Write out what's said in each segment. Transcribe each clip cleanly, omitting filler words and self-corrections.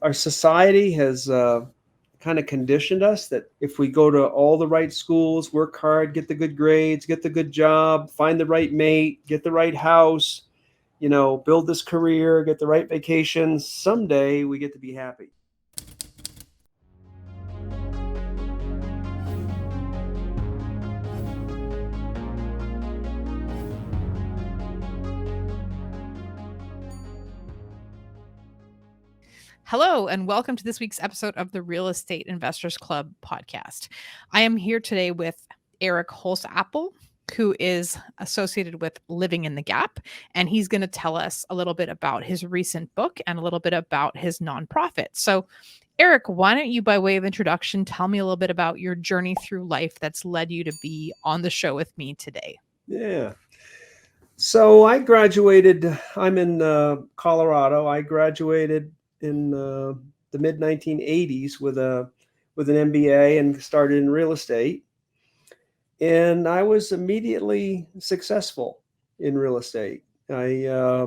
Our society has kind of conditioned us that if we go to all the right schools, work hard, get the good grades, get the good job, find the right mate, get the right house, build this career, get the right vacations, someday we get to be happy. Hello, and welcome to this week's episode of the Real Estate Investors Club podcast. I am here today with Eric Holsapple, who is associated with Living in the Gap, and he's going to tell us a little bit about his recent book and a little bit about his nonprofit. So, Eric, why don't you, by way of introduction, tell me a little bit about your journey through life that's led you to be on the show with me today? Yeah. So I graduated, I'm in Colorado. I graduated in the mid 1980s with an MBA and started in real estate. And I was immediately successful in real estate. I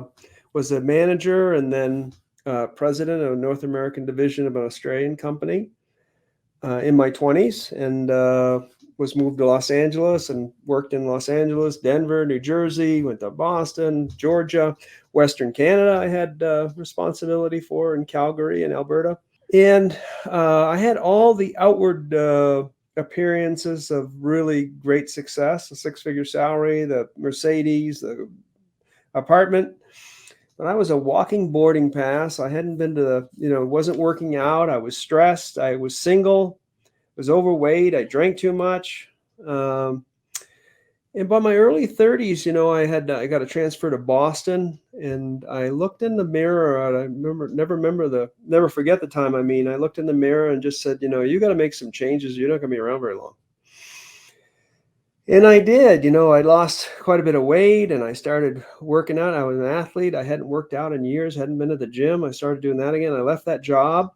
was a manager and then president of a North American division of an Australian company in my 20s, and was moved to Los Angeles and worked in Los Angeles, Denver, New Jersey, went to Boston, Georgia, Western Canada I had responsibility for, in Calgary and Alberta. And I had all the outward appearances of really great success, a six-figure salary, the Mercedes, the apartment. But I was a walking boarding pass. I hadn't been to wasn't working out. I was stressed. I was single, was overweight. I drank too much. And by my early 30s, I got a transfer to Boston, and I looked in the mirror. And I never forget the time. I looked in the mirror and just said, you got to make some changes. You're not going to be around very long. And I did. I lost quite a bit of weight, and I started working out. I was an athlete. I hadn't worked out in years, hadn't been to the gym. I started doing that again. I left that job,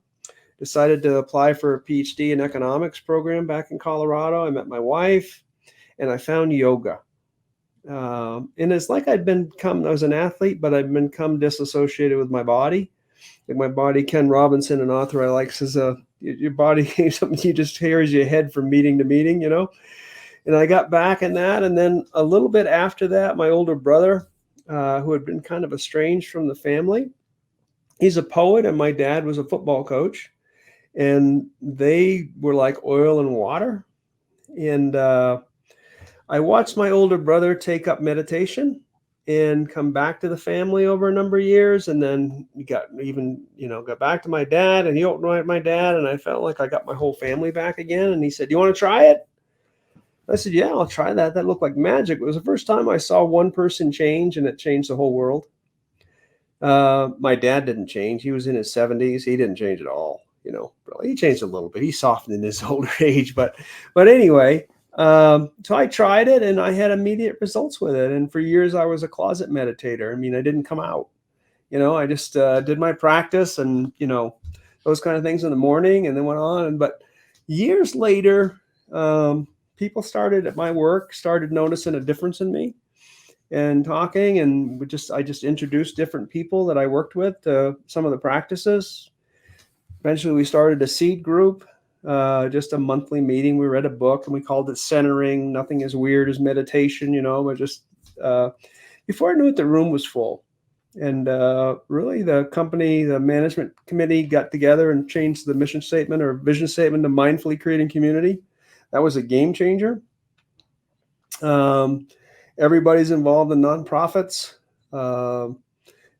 decided to apply for a PhD in economics program back in Colorado. I met my wife, and I found yoga. And it's like I was an athlete, but I'd become disassociated with my body. Like my body, Ken Robinson, an author I like, says, your body something you just carries your head from meeting to meeting, And I got back in that. And then a little bit after that, my older brother, who had been kind of estranged from the family, he's a poet, and my dad was a football coach. And they were like oil and water. And I watched my older brother take up meditation and come back to the family over a number of years. And then got back to my dad, and he opened my dad, and I felt like I got my whole family back again. And he said, "You want to try it?" I said, "Yeah, I'll try that." That looked like magic. It was the first time I saw one person change, and it changed the whole world. My dad didn't change. He was in his 70s. He didn't change at all. He changed a little bit. He softened in his older age, but anyway, so I tried it, and I had immediate results with it. And for years, I was a closet meditator. I didn't come out. I just did my practice and those kind of things in the morning, and then went on. But years later, people at my work started noticing a difference in me, and talking, and I just introduced different people that I worked with to some of the practices. Eventually, we started a seed group, just a monthly meeting. We read a book, and we called it Centering. Nothing as weird as meditation, but just before I knew it, the room was full. And really, the management committee got together and changed the mission statement or vision statement to mindfully creating community. That was a game changer. Everybody's involved in nonprofits.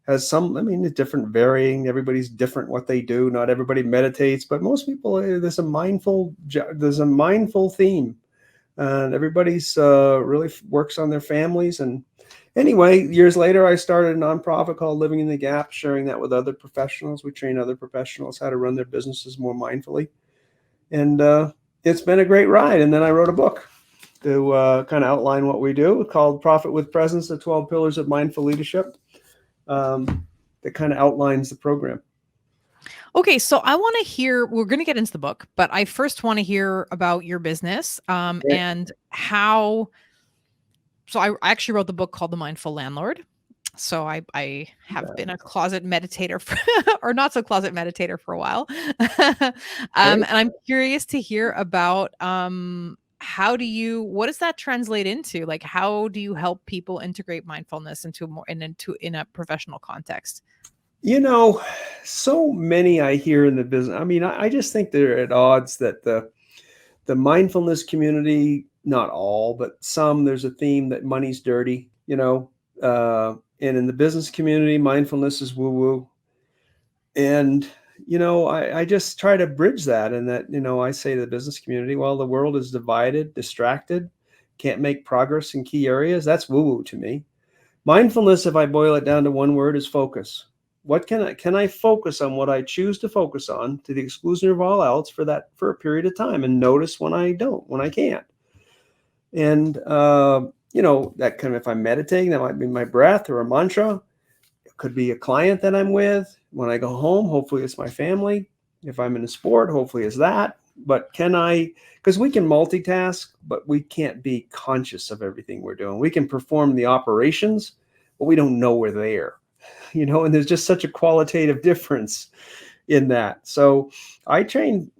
Has some, different varying. Everybody's different what they do. Not everybody meditates, but most people, there's a mindful theme, and everybody's really works on their families. And anyway, years later, I started a nonprofit called Living in the Gap, sharing that with other professionals. We train other professionals how to run their businesses more mindfully, and it's been a great ride. And then I wrote a book to kind of outline what we do, called Profit with Presence: The 12 Pillars of Mindful Leadership. That kind of outlines the program. Okay, so I want to hear, we're going to get into the book, but I first want to hear about your business and how, so I actually wrote the book called The Mindful Landlord. So I have been a closet meditator for, or not so closet meditator for a while. And I'm curious to hear about what does that translate into? Like, how do you help people integrate mindfulness in a professional context? So many I hear in the business. I mean, I just think they're at odds that the mindfulness community, not all, but some, there's a theme that money's dirty, and in the business community, mindfulness is woo woo. And, I just try to bridge that. And that, I say to the business community, well, the world is divided, distracted, can't make progress in key areas. That's woo woo to me. Mindfulness, if I boil it down to one word, is focus. What can I focus on what I choose to focus on to the exclusion of all else for a period of time, and notice when I can't. And that kind of, if I'm meditating, that might be my breath or a mantra. It could be a client that I'm with. When I go home, hopefully it's my family. If I'm in a sport, hopefully it's that. But because we can multitask, but we can't be conscious of everything we're doing. We can perform the operations, but we don't know we're there, and there's just such a qualitative difference in that. So I train,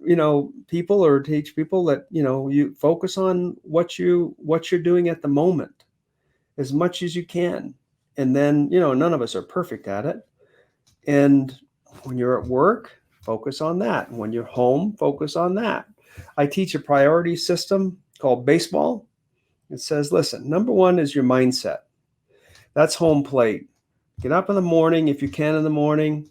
people, or teach people that, you focus on what you're doing at the moment as much as you can. And then, none of us are perfect at it. And when you're at work, focus on that. When you're home, focus on that. I teach a priority system called baseball. It says, listen, number one is your mindset. That's home plate. Get up in the morning, if you can in the morning,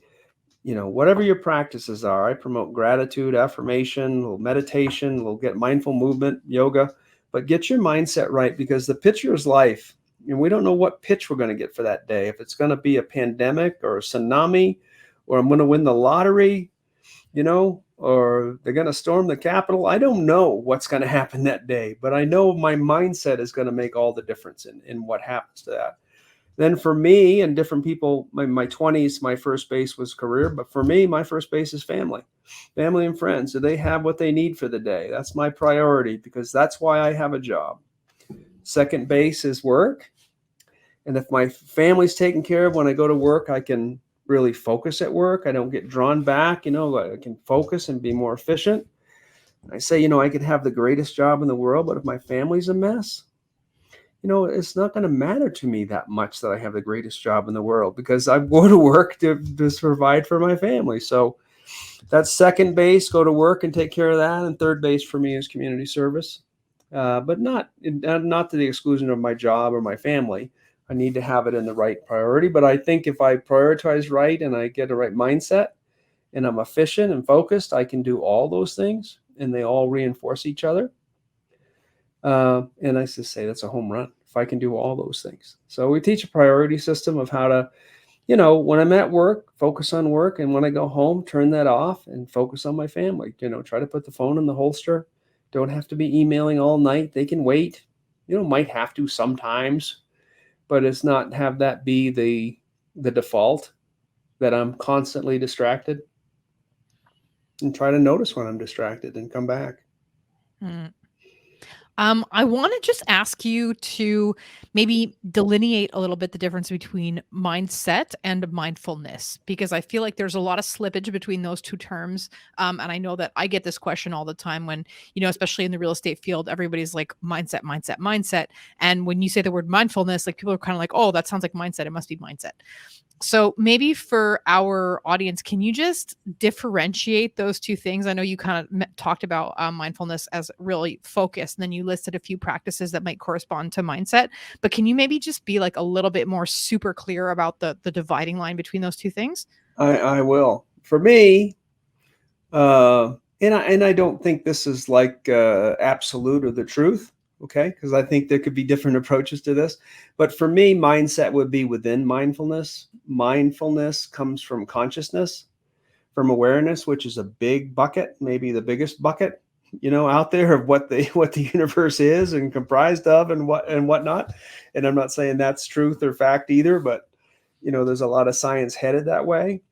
whatever your practices are. I promote gratitude, affirmation, a little meditation, we'll get mindful movement, yoga, but get your mindset right, because the pitcher is life. And we don't know what pitch we're going to get for that day. If it's going to be a pandemic or a tsunami, or I'm going to win the lottery, or they're going to storm the Capitol. I don't know what's going to happen that day, but I know my mindset is going to make all the difference in what happens to that. Then for me and different people, my 20s, my first base was career. But for me, my first base is family and friends. Do they have what they need for the day? That's my priority, because that's why I have a job. Second base is work. And if my family's taken care of when I go to work, I can really focus at work. I don't get drawn back, I can focus and be more efficient. I say, I could have the greatest job in the world, but if my family's a mess, it's not going to matter to me that much that I have the greatest job in the world, because I go to work to provide for my family. So that's second base, go to work and take care of that. And third base for me is community service, but not to the exclusion of my job or my family. I need to have it in the right priority. But I think if I prioritize right and I get the right mindset and I'm efficient and focused, I can do all those things, and they all reinforce each other. And I just say that's a home run if I can do all those things. So we teach a priority system of how to, when I'm at work, focus on work. And when I go home, turn that off and focus on my family. Try to put the phone in the holster. Don't have to be emailing all night. They can wait. Might have to sometimes, but it's not have that be the default, that I'm constantly distracted. And try to notice when I'm distracted and come back. I want to just ask you to maybe delineate a little bit the difference between mindset and mindfulness, because I feel like there's a lot of slippage between those two terms. And I know that I get this question all the time when, especially in the real estate field, everybody's like mindset, mindset, mindset. And when you say the word mindfulness, like people are kind of like, oh, that sounds like mindset. It must be mindset. So maybe for our audience, can you just differentiate those two things? I know you kind of talked about mindfulness as really focused, and then you listed a few practices that might correspond to mindset. But can you maybe just be like a little bit more super clear about the dividing line between those two things? I will. For me, and I don't think this is like absolute or the truth. Okay, because I think there could be different approaches to this. But for me, mindset would be within mindfulness. Mindfulness comes from consciousness, from awareness, which is a big bucket, maybe the biggest bucket, out there of what the universe is and comprised of and whatnot. And I'm not saying that's truth or fact either, but there's a lot of science headed that way.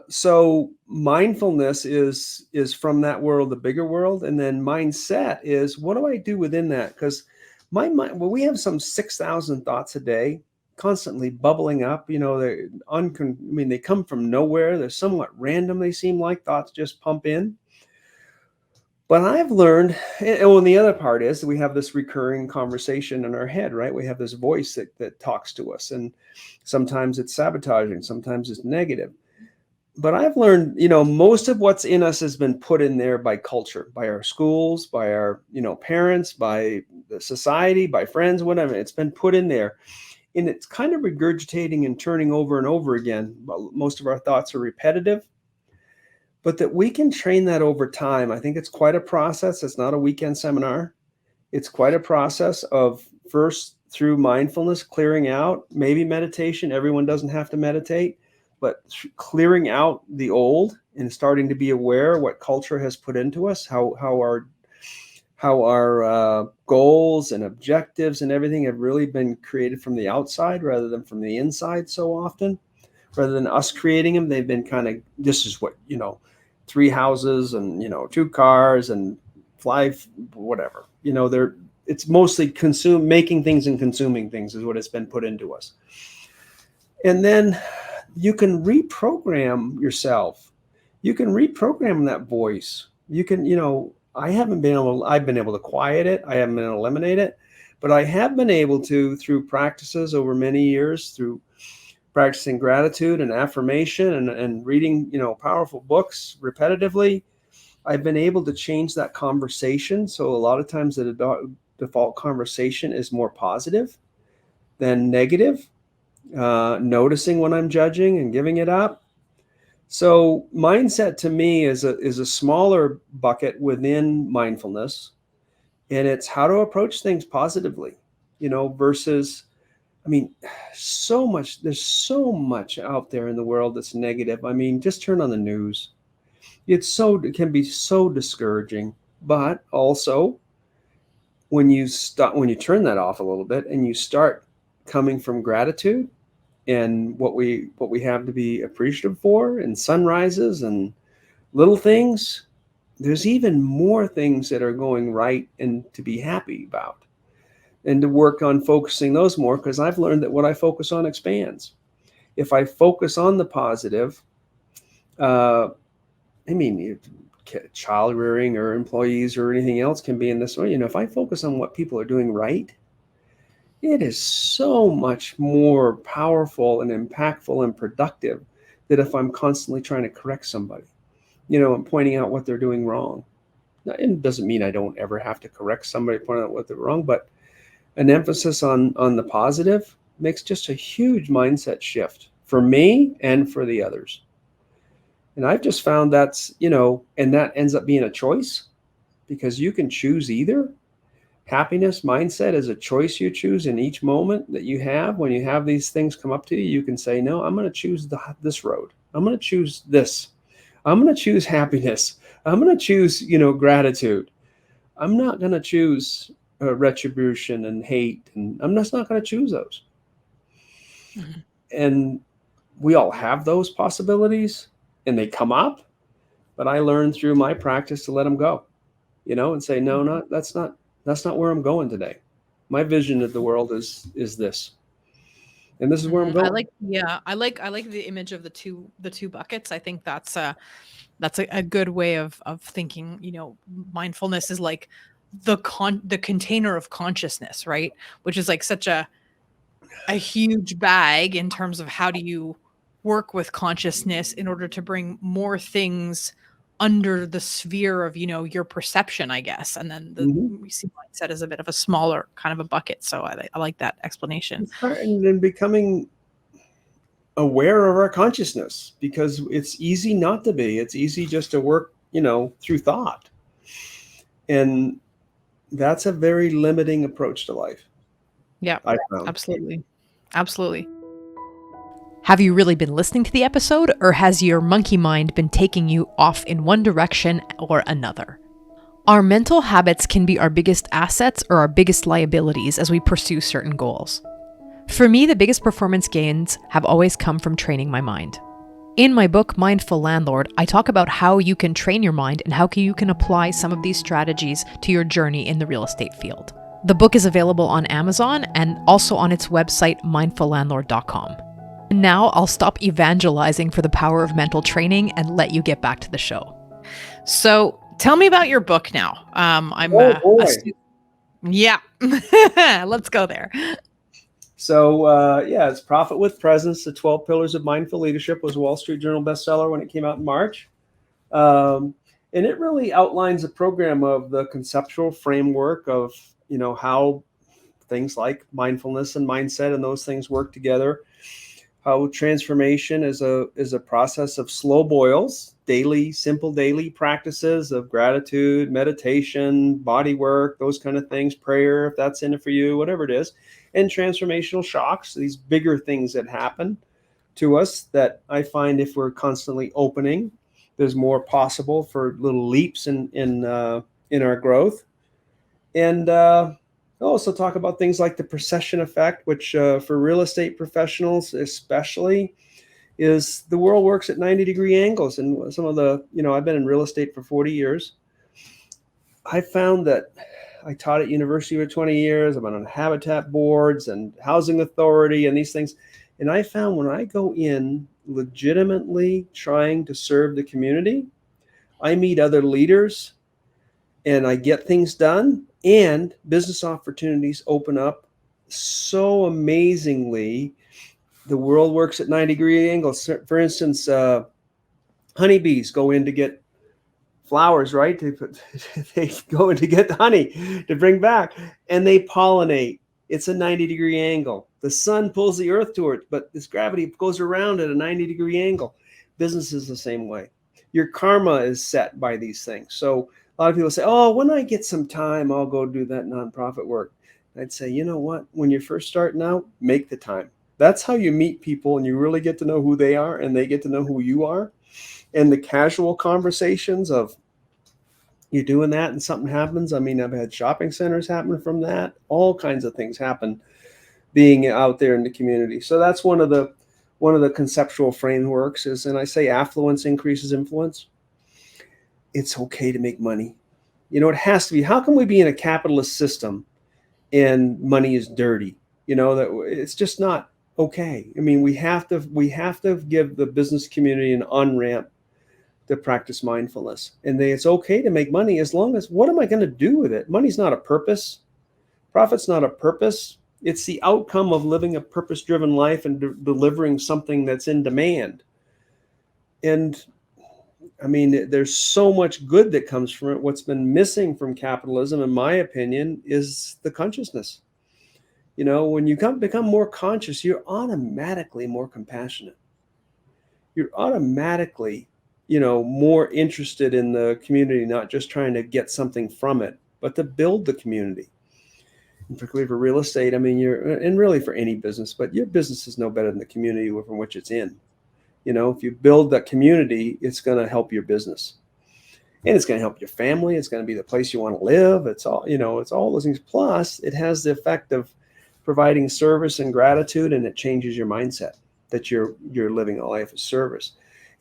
So mindfulness is from that world, the bigger world. And then mindset is, what do I do within that? Because my mind, well, we have some 6,000 thoughts a day. constantly bubbling up. They come from nowhere. They're somewhat random. They seem like thoughts just pump in. But I've learned, and the other part is that we have this recurring conversation in our head, right? We have this voice that talks to us, and sometimes it's sabotaging, sometimes it's negative. But I've learned, most of what's in us has been put in there by culture, by our schools, by our, parents, by the society, by friends, whatever. It's been put in there, and it's kind of regurgitating and turning over and over again. Most of our thoughts are repetitive, but that we can train that over time. I think it's quite a process. It's not a weekend seminar. It's quite a process of first through mindfulness, clearing out, maybe meditation. Everyone doesn't have to meditate, but clearing out the old and starting to be aware what culture has put into us, how our goals and objectives and everything have really been created from the outside rather than from the inside so often. Rather than us creating them, they've been kind of, this is what, 3 houses and, 2 cars and whatever. It's mostly making things and consuming things is what it's been put into us. And then you can reprogram yourself. You can reprogram that voice. You can, I've been able to quiet it. I haven't been able to eliminate it, but I have been able to, through practices over many years, through practicing gratitude and affirmation and reading, powerful books repetitively, I've been able to change that conversation. So a lot of times the default conversation is more positive than negative, noticing when I'm judging and giving it up. So mindset to me is a smaller bucket within mindfulness, and it's how to approach things positively, versus, there's so much out there in the world that's negative. Just turn on the news. It can be so discouraging, but also when you turn that off a little bit and you start coming from gratitude and what we have to be appreciative for, and sunrises and little things, there's even more things that are going right and to be happy about, and to work on focusing those more, because I've learned that what I focus on expands. If I focus on the positive, child rearing or employees or anything else can be in this way. If I focus on what people are doing right, it is so much more powerful and impactful and productive than if I'm constantly trying to correct somebody, and pointing out what they're doing wrong. Now, it doesn't mean I don't ever have to correct somebody, pointing out what they're wrong, but an emphasis on the positive makes just a huge mindset shift for me and for the others. And I've just found that's, and that ends up being a choice, because you can choose either. Happiness mindset is a choice you choose in each moment that you have. When you have these things come up to you, you can say, no, I'm going to choose this road. I'm going to choose this. I'm going to choose happiness. I'm going to choose, gratitude. I'm not going to choose retribution and hate. And I'm just not going to choose those. Mm-hmm. And we all have those possibilities and they come up, but I learned through my practice to let them go, and say, no, that's not where I'm going today. My vision of the world is this. And this is where I'm going. I like the image of the two buckets. I think that's a good way of thinking. Mindfulness is like the container of consciousness, right? Which is like such a huge bag in terms of how do you work with consciousness in order to bring more things under the sphere of, your perception, I guess. And then we see mindset as a bit of a smaller kind of a bucket. So I like that explanation. And then becoming aware of our consciousness, because it's easy not to be. It's easy just to work, through thought. And that's a very limiting approach to life. Yeah, absolutely. Absolutely. Have you really been listening to the episode, or has your monkey mind been taking you off in one direction or another? Our mental habits can be our biggest assets or our biggest liabilities as we pursue certain goals. For me, the biggest performance gains have always come from training my mind. In my book, Mindful Landlord, I talk about how you can train your mind and how you can apply some of these strategies to your journey in the real estate field. The book is available on Amazon and also on its website, mindfullandlord.com. Now I'll stop evangelizing for the power of mental training and let you get back to the show. So tell me about your book now. Yeah, let's go there. So it's Profit with Presence, The 12 Pillars of Mindful Leadership was a Wall Street Journal bestseller when it came out in March. And it really outlines a program of the conceptual framework of, how things like mindfulness and mindset and those things work together. How transformation is a process of slow boils, simple daily practices of gratitude, meditation, body work, those kind of things, prayer, if that's in it for you, whatever it is, and transformational shocks, these bigger things that happen to us that I find if we're constantly opening, there's more possible for little leaps in our growth. And I'll also talk about things like the precession effect, which for real estate professionals especially, is the world works at 90-degree angles. And some of the, I've been in real estate for 40 years. I found that I taught at university for 20 years. I've been on habitat boards and housing authority and these things. And I found when I go in legitimately trying to serve the community, I meet other leaders and I get things done and business opportunities open up so amazingly. The world works at 90-degree angles. For instance, honeybees go in to get flowers, right? They go in to get the honey to bring back, and they pollinate. It's a 90-degree angle. The sun pulls the earth toward it, but this gravity goes around at a 90-degree angle. Business is the same way. Your karma is set by these things. So a lot of people say, oh, when I get some time, I'll go do that nonprofit work. I'd say, you know what? When you're first starting out, make the time. That's how you meet people and you really get to know who they are and they get to know who you are. And the casual conversations of you doing that and something happens. I mean, I've had shopping centers happen from that. All kinds of things happen being out there in the community. So that's one of the conceptual frameworks is, and I say affluence increases influence. It's okay to make money. It has to be. How can we be in a capitalist system and money is dirty? That it's just not okay. I mean, we have to give the business community an on-ramp to practice mindfulness. And it's okay to make money as long as, what am I going to do with it? Money's not a purpose. Profit's not a purpose. It's the outcome of living a purpose-driven life and delivering something that's in demand. And I mean, there's so much good that comes from it. What's been missing from capitalism, in my opinion, is the consciousness. When you become more conscious, you're automatically more compassionate. You're automatically, more interested in the community, not just trying to get something from it, but to build the community. And particularly for real estate, I mean, and really for any business, but your business is no better than the community from which it's in. If you build that community, it's going to help your business. And it's going to help your family. It's going to be the place you want to live. It's all, it's all those things. Plus, it has the effect of providing service and gratitude, and it changes your mindset that you're living a life of service.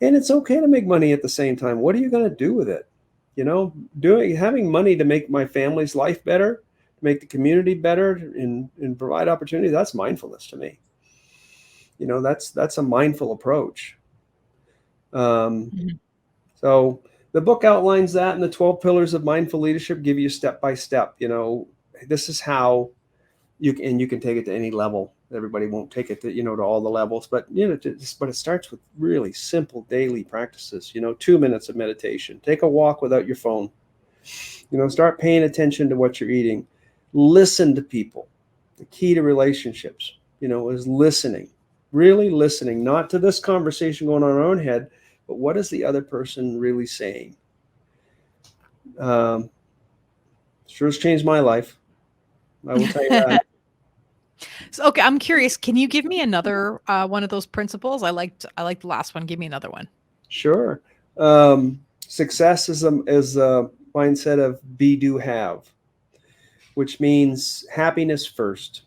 And it's okay to make money at the same time. What are you going to do with it? Having money to make my family's life better, to make the community better, and provide opportunity. That's mindfulness to me. That's a mindful approach. So the book outlines that, and the 12 pillars of mindful leadership give you step by step. This is how you can take it to any level. Everybody won't take it to, to all the levels, but but it starts with really simple daily practices. 2 minutes of meditation. Take a walk without your phone. Start paying attention to what you're eating. Listen to people. The key to relationships, is listening. Really listening, not to this conversation going on in our own head, but what is the other person really saying? Sure has changed my life. I will tell you that. So, okay, I'm curious. Can you give me another one of those principles? I liked the last one. Give me another one. Sure. Success is a mindset of be, do, have, which means happiness first.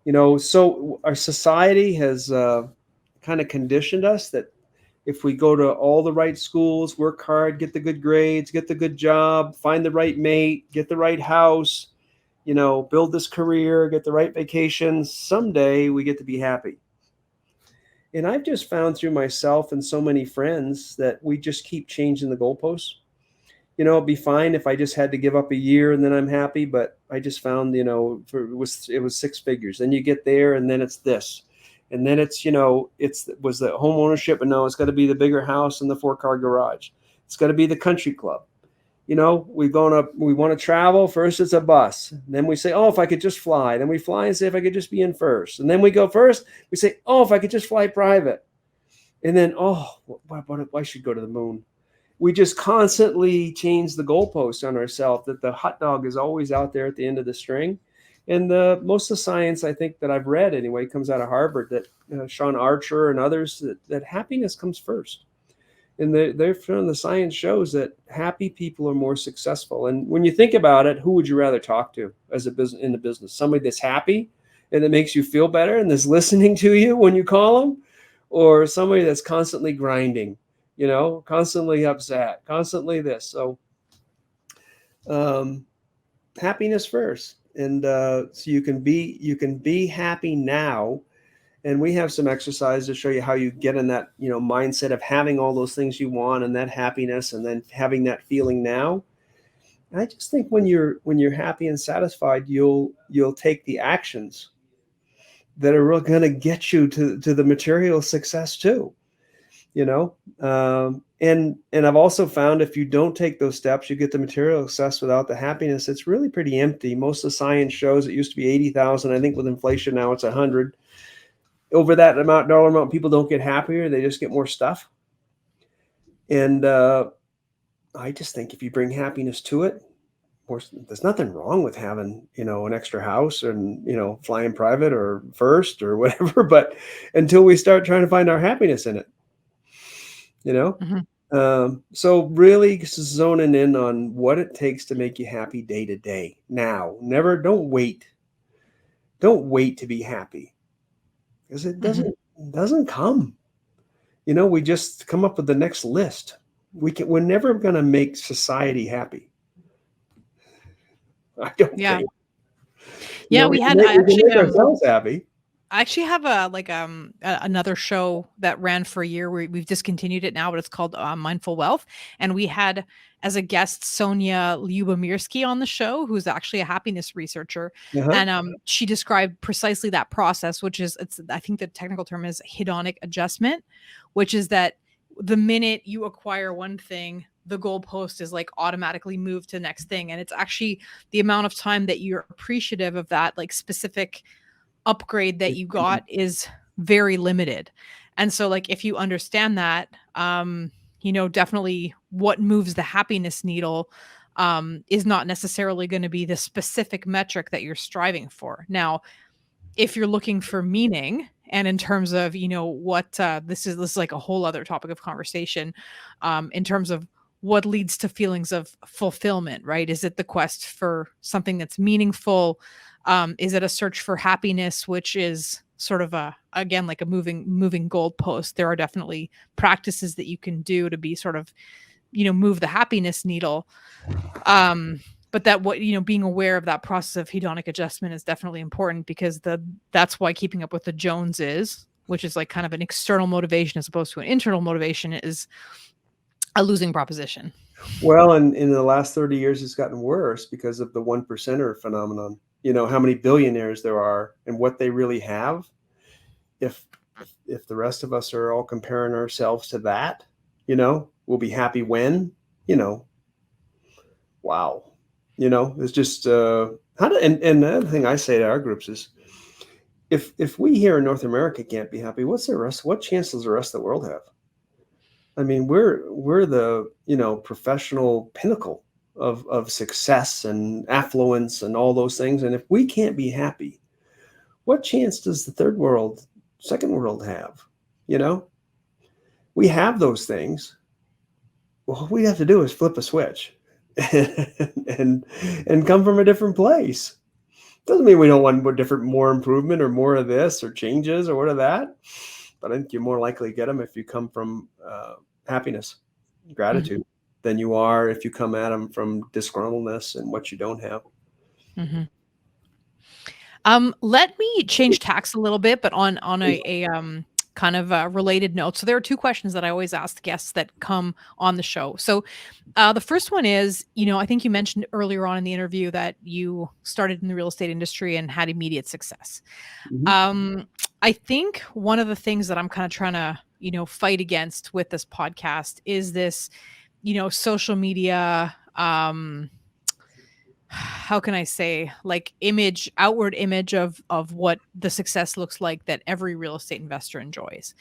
So our society has kind of conditioned us that if we go to all the right schools, work hard, get the good grades, get the good job, find the right mate, get the right house, build this career, get the right vacation. Someday we get to be happy. And I've just found through myself and so many friends that we just keep changing the goalposts. It'd be fine if I just had to give up a year and then I'm happy. But I just found, it was six figures. Then you get there and then it's this. And then it's, was the home ownership, and no, it's got to be the bigger house and the 4-car garage. It's got to be the country club. We want to travel. First, it's a bus. Then we say, oh, if I could just fly. Then we fly and say, if I could just be in first. And then we go first. We say, oh, if I could just fly private. And then, oh, why should go to the moon? We just constantly change the goalposts on ourselves, that the hot dog is always out there at the end of the string. And most of the science, I think, that I've read anyway, comes out of Harvard, that Sean Archer and others, that happiness comes first. And they're from the science shows that happy people are more successful. And when you think about it, who would you rather talk to as a business in the business? Somebody that's happy and that makes you feel better and is listening to you when you call them, or somebody that's constantly grinding, constantly upset, constantly this. So happiness first. And so you can be happy now. And we have some exercises to show you how you get in that, mindset of having all those things you want and that happiness, and then having that feeling now. And I just think when you're happy and satisfied, you'll take the actions that are really going to get you to the material success too. And I've also found if you don't take those steps, you get the material success without the happiness. It's really pretty empty. Most of the science shows it used to be 80,000. I think with inflation now it's 100. Over that dollar amount, people don't get happier. They just get more stuff. And I just think if you bring happiness to it, there's nothing wrong with having, an extra house and, flying private or first or whatever. But until we start trying to find our happiness in it, so really zoning in on what it takes to make you happy day to day. Now, don't wait to be happy. Because it doesn't come. We just come up with the next list. We're never going to make society happy. I don't think. Yeah, we can actually make ourselves happy. I actually have another show that ran for a year. We've discontinued it now, but it's called Mindful Wealth. And we had as a guest Sonja Lyubomirsky on the show, who's actually a happiness researcher. And she described precisely that process, which is, I think the technical term is hedonic adjustment, which is that the minute you acquire one thing, the goalpost is like automatically moved to the next thing. And it's actually the amount of time that you're appreciative of that, like specific upgrade that you got is very limited. And so like if you understand that, definitely what moves the happiness needle is not necessarily going to be the specific metric that you're striving for. Now, if you're looking for meaning, and in terms of, what this is like a whole other topic of conversation, in terms of what leads to feelings of fulfillment, right? Is it the quest for something that's meaningful? Is it a search for happiness, which is sort of again, like a moving goalpost? There are definitely practices that you can do to be sort of, move the happiness needle. But that being aware of that process of hedonic adjustment is definitely important, because that's why keeping up with the Joneses, which is like kind of an external motivation as opposed to an internal motivation, is a losing proposition. Well, and in the last 30 years, it's gotten worse because of the 1%er phenomenon. How many billionaires there are and what they really have. If the rest of us are all comparing ourselves to that, we'll be happy when, wow. It's just and the other thing I say to our groups is, if we here in North America can't be happy, what chance does the rest of the world have? I mean, we're the, professional pinnacle of success and affluence and all those things. And if we can't be happy, what chance does the third world, second world have? We have those things. Well, all we have to do is flip a switch and come from a different place. Doesn't mean we don't want more improvement or more of this or changes or what of that. But I think you're more likely to get them if you come from happiness, gratitude, than you are if you come at them from disgruntledness and what you don't have. Let me change tacks a little bit, but on a kind of a related note. So there are two questions that I always ask the guests that come on the show. So the first one is, I think you mentioned earlier on in the interview that you started in the real estate industry and had immediate success. Mhm. Um, I think one of the things that I'm kind of trying to, fight against with this podcast is this, social media, how can I say, like outward image of what the success looks like that every real estate investor enjoys.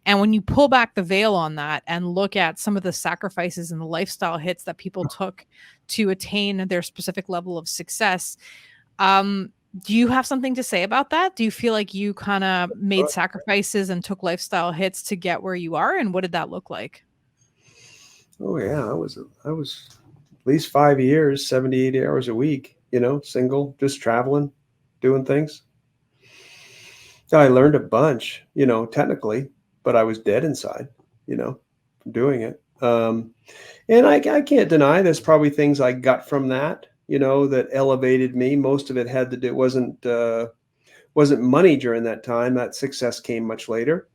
And when you pull back the veil on that and look at some of the sacrifices and the lifestyle hits that people took to attain their specific level of success, um, do you have something to say about that? Do you feel like you kind of made sacrifices and took lifestyle hits to get where you are? And what did that look like? Oh yeah, I was at least 5 years, 70, 80 hours a week, single, just traveling, doing things. I learned a bunch, technically, but I was dead inside, from doing it. And I can't deny there's probably things I got from that, that elevated me. Most of it had to do wasn't money during that time. That success came much later,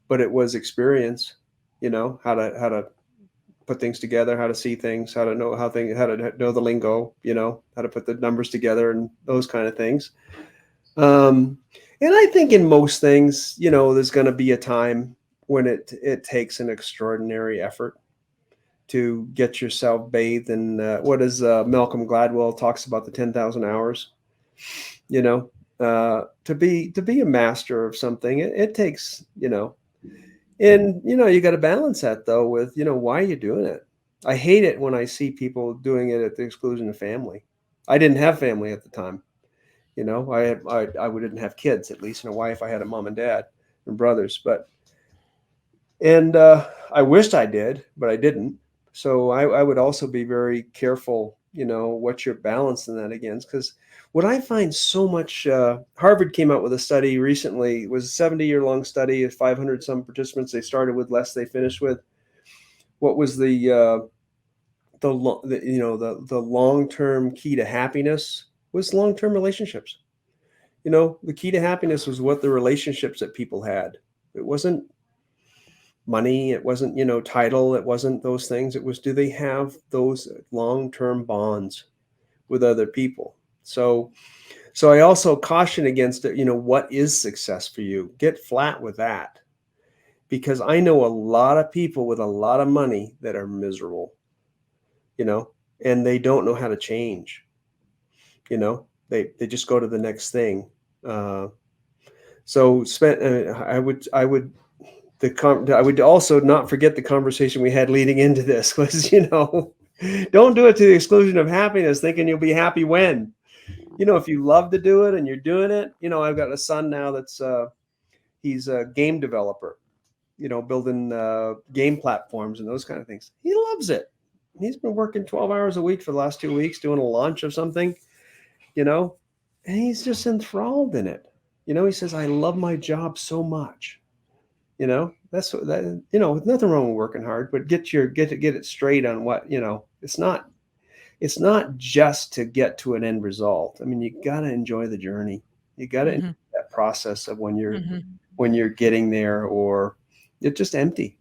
but it was experience, how to put things together, how to see things, how to know how to know the lingo, how to put the numbers together and those kind of things. Um, and I think in most things, there's going to be a time when it takes an extraordinary effort to get yourself bathed in what is Malcolm Gladwell talks about the 10,000 hours, you know, to be a master of something. It takes, and you got to balance that though with, why are you doing it? I hate it when I see people doing it at the exclusion of family. I didn't have family at the time. I didn't have kids, at least, and a wife. I had a mom and dad and brothers, and I wished I did, but I didn't. So I would also be very careful, what you're balancing that against. Because what I find so much, Harvard came out with a study recently. It was a 70-year-long study of 500 some participants. They started with less, they finished with. What was the long-term key to happiness was long-term relationships. The key to happiness was what the relationships that people had. It wasn't money, it wasn't, title, it wasn't those things. It was, do they have those long-term bonds with other people? So I also caution against it. What is success for you? Get flat with that, because I know a lot of people with a lot of money that are miserable, you know, and they don't know how to change. They just go to the next thing. Uh, so spent. I would also not forget the conversation we had leading into this was, don't do it to the exclusion of happiness, thinking you'll be happy when, if you love to do it and you're doing it. I've got a son now that's he's a game developer, building game platforms and those kind of things. He loves it. He's been working 12 hours a week for the last 2 weeks doing a launch of something, you know, and he's just enthralled in it. He says, I love my job so much. That's what that, nothing wrong with working hard, but get it straight on what, it's not just to get to an end result. I mean, you got to enjoy the journey. You got to enjoy Hmm. that process of when you're Hmm. getting there, or it's just empty.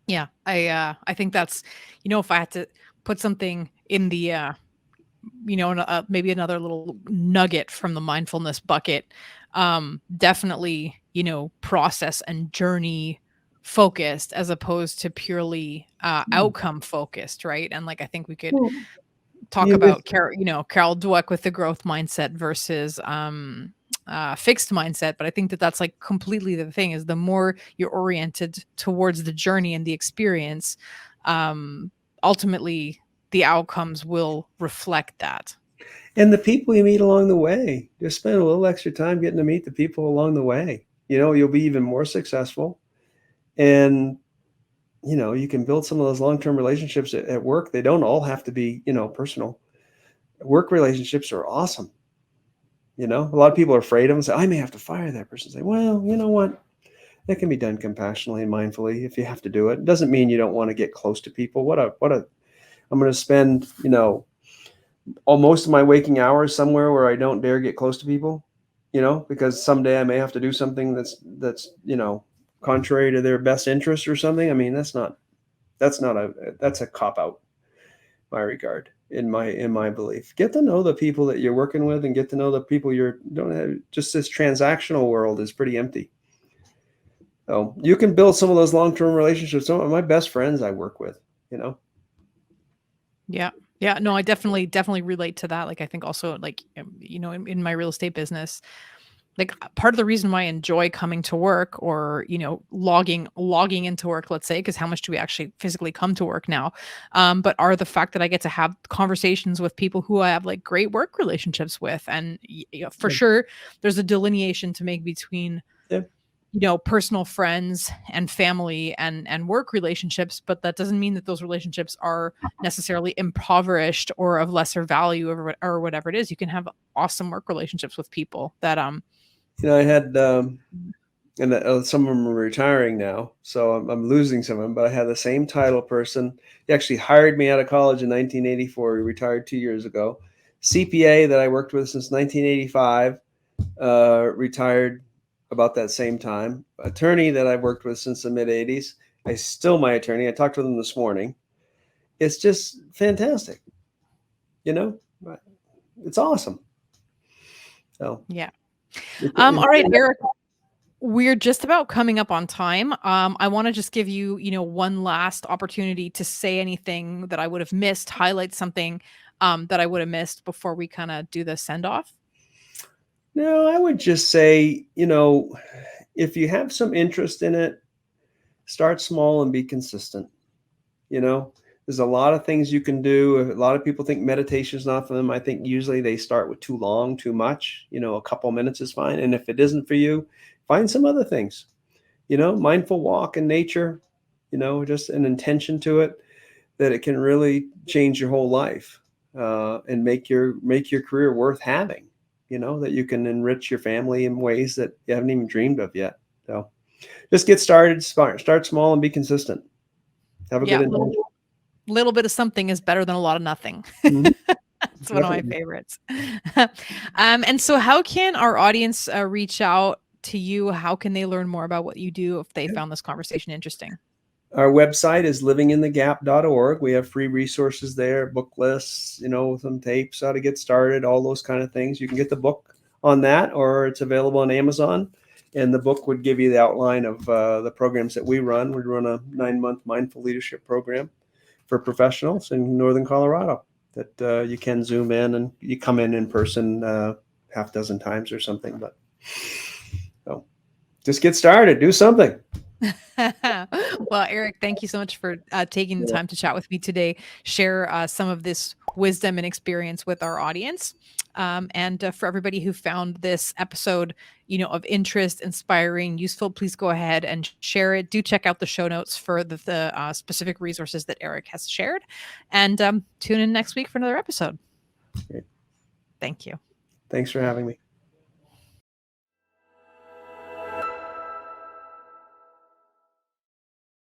Yeah, I think that's, if I had to put something in the maybe another little nugget from the mindfulness bucket, definitely, process and journey focused as opposed to purely outcome focused, right? And like I think we could Well, talk you miss about Carol Dweck with the growth mindset versus fixed mindset. But I think that that's like completely the thing, is the more you're oriented towards the journey and the experience, um, ultimately the outcomes will reflect that. and the people you meet along the way. Just spend a little extra time getting to meet the people along the way. You'll be even more successful, and you can build some of those long-term relationships at work. They don't all have to be, personal. Work relationships are awesome. A lot of people are afraid of them. Say, I may have to fire that person. Say, well, you know what? That can be done compassionately and mindfully if you have to do it. It doesn't mean you don't want to get close to people. I'm going to spend, most of my waking hours somewhere where I don't dare get close to people, because someday I may have to do something that's contrary to their best interest or something. I mean, that's a cop out, my regard, in my belief. Get to know the people that you're working with, and get to know the people you're don't have. Just this transactional world is pretty empty. So you can build some of those long-term relationships. Some of my best friends I work with, Yeah. Yeah. No, I definitely relate to that. Like, I think also, like, in my real estate business, like, part of the reason why I enjoy coming to work, or, logging into work, let's say, because how much do we actually physically come to work now? But are the fact that I get to have conversations with people who I have like great work relationships with. And for sure, there's a delineation to make between yeah. personal friends and family and work relationships, but that doesn't mean that those relationships are necessarily impoverished or of lesser value, or whatever it is. You can have awesome work relationships with people that I had and some of them are retiring now, so I'm losing some of them. But I had the same title person. He actually hired me out of college in 1984. He retired 2 years ago. CPA that I worked with since 1985, retired about that same time. Attorney that I've worked with since the mid 80s. He's still my attorney. I talked with him this morning. It's just fantastic. It's awesome. So yeah. All right, Eric, we're just about coming up on time. I want to just give you, one last opportunity to say anything that I would have missed, highlight something that I would have missed before we kind of do the send off. No, I would just say, if you have some interest in it, start small and be consistent. There's a lot of things you can do. A lot of people think meditation is not for them. I think usually they start with too long, too much. A couple minutes is fine. And if it isn't for you, find some other things. Mindful walk in nature, just an intention to it, that it can really change your whole life, and make your career worth having. That you can enrich your family in ways that you haven't even dreamed of yet. So just get started, start small and be consistent. Have a good intention. Little bit of something is better than a lot of nothing. Mhm. It's one of my favorites. And so how can our audience reach out to you? How can they learn more about what you do if they found this conversation interesting? Our website is livinginthegap.org. We have free resources there, book lists, some tapes, how to get started, all those kind of things. You can get the book on that, or it's available on Amazon. And the book would give you the outline of the programs that we run. We run a 9-month mindful leadership program for professionals in Northern Colorado that you can Zoom in, and you come in person half dozen times or something. But so just get started, do something. Well, Eric, thank you so much for taking the time to chat with me today, share some of this wisdom and experience with our audience. And for everybody who found this episode, of interest, inspiring, useful, please go ahead and share it. Do check out the show notes for the specific resources that Eric has shared, and tune in next week for another episode. Great. Thank you. Thanks for having me.